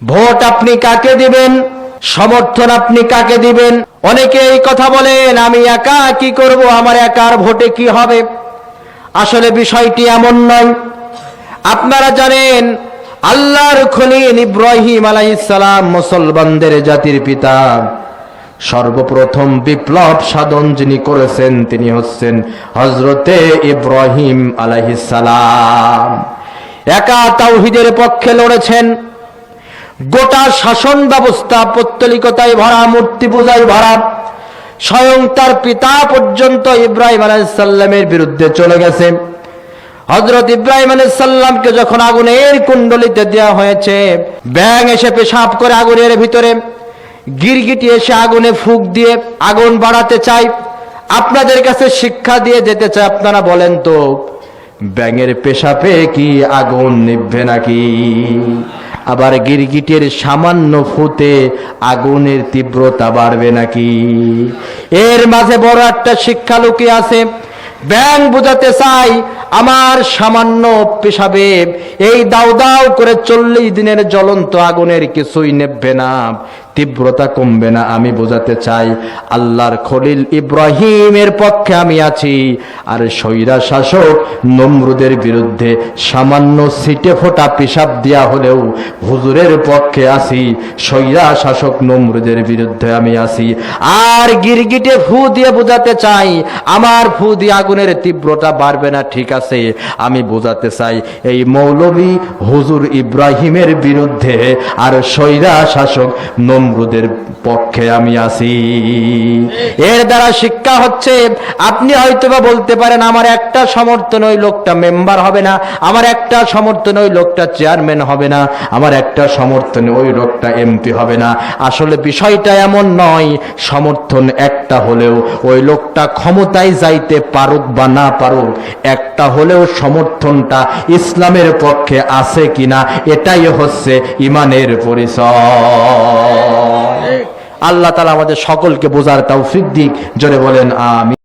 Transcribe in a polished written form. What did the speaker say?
Vote আপনি কাকে দিবেন, সমর্থন আপনি কাকে দিবেন। অনেকে এই কথা বলেন, আমি একা কি করব, আমার একার ভোটে কি হবে। আসলে বিষয়টি এমন নয়। আপনারা জানেন আল্লাহর খলিল ইব্রাহিম আলাইহিস সালাম মুসলমানদের জাতির পিতা। সর্বপ্রথম বিপ্লব সাধন যিনি করেছেন তিনি হচ্ছেন হযরতে ইব্রাহিম আলাইহিস সালাম। একা তাওহীদের পক্ষে লড়েছেন। গোটা শাসন ব্যবস্থা পৌত্তলিকতায় ভরা, মূর্তি পূজায় ভরা। স্বয়ং তার পিতা পর্যন্ত ইব্রাহিম আলাইহিস সালামের বিরুদ্ধে চলে গেছে। হযরত ইব্রাহিম আলাইহিস সালামকে যখন আগুনের কুণ্ডলিতে দেওয়া হয়েছে, ব্যাঙ এসে পেশাব করে আগুনের ভিতরে, গিরগিটি এসে আগুনে ফুঁক দিয়ে আগুন বাড়াতে চায়। আপনাদের কাছে শিক্ষা দিয়ে যেতে চাই, আপনারা বলেন তো ব্যাঙের পেশাবে কি আগুন নিভবে নাকি? আবার গিরগিটির সামান্য ফুতে আগুনের তীব্রতা বাড়বে নাকি? এর মাঝে বড় একটা শিক্ষা লুকিয়ে আছে। ব্যাঙ বোঝাতে চাই আমার সামান্য পেশাবে এই দাউ দাউ করে 40 দিনের জ্বলন্ত আগুনের কিছুই নেভবে না, তীব্রতা কমবে না। আমি বোঝাতে চাই আল্লাহর খলিল ইব্রাহিমের পক্ষে আমি আছি, আর স্বৈরা শাসক নমরুদের বিরুদ্ধে সামান্য ছিটে ফোটা পেশাব দেয়া হলেও হুজুরের পক্ষে আছি, স্বৈরা শাসক নমরুদের বিরুদ্ধে আমি আছি। আর গিরগিটে ফু দিয়ে বোঝাতে চাই আমার ফু দিয়ে আগুনের তীব্রতা বাড়বে না, ঠিক আছে। আমি বোঝাতে চাই এই মৌলভী হুজুর ইব্রাহিমের বিরুদ্ধে আর স্বৈরা শাসক নমরুদের পক্ষে আমি আছি। এর দ্বারা শিক্ষা হচ্ছে, আপনি হয়তোবা বলতে পারেন আমার একটা সমর্থন ওই লোকটা মেম্বার হবে না, আমার একটা সমর্থন ওই লোকটা চেয়ারম্যান হবে না, আমার একটা সমর্থন ওই লোকটা এমপি হবে না। আসলে বিষয়টা এমন নয়। সমর্থন একটা হলেও ওই লোকটা ক্ষমতায় যাইতে পারুক বা না পারুক, একটা হলেও সমর্থনটা ইসলামের পক্ষে আছে কিনা এটাই হচ্ছে ঈমানের পরিচয়। আল্লাহ তাআলা আমাদের সকলকে বোঝার তৌফিক দিক। জোরে বলেন আমিন।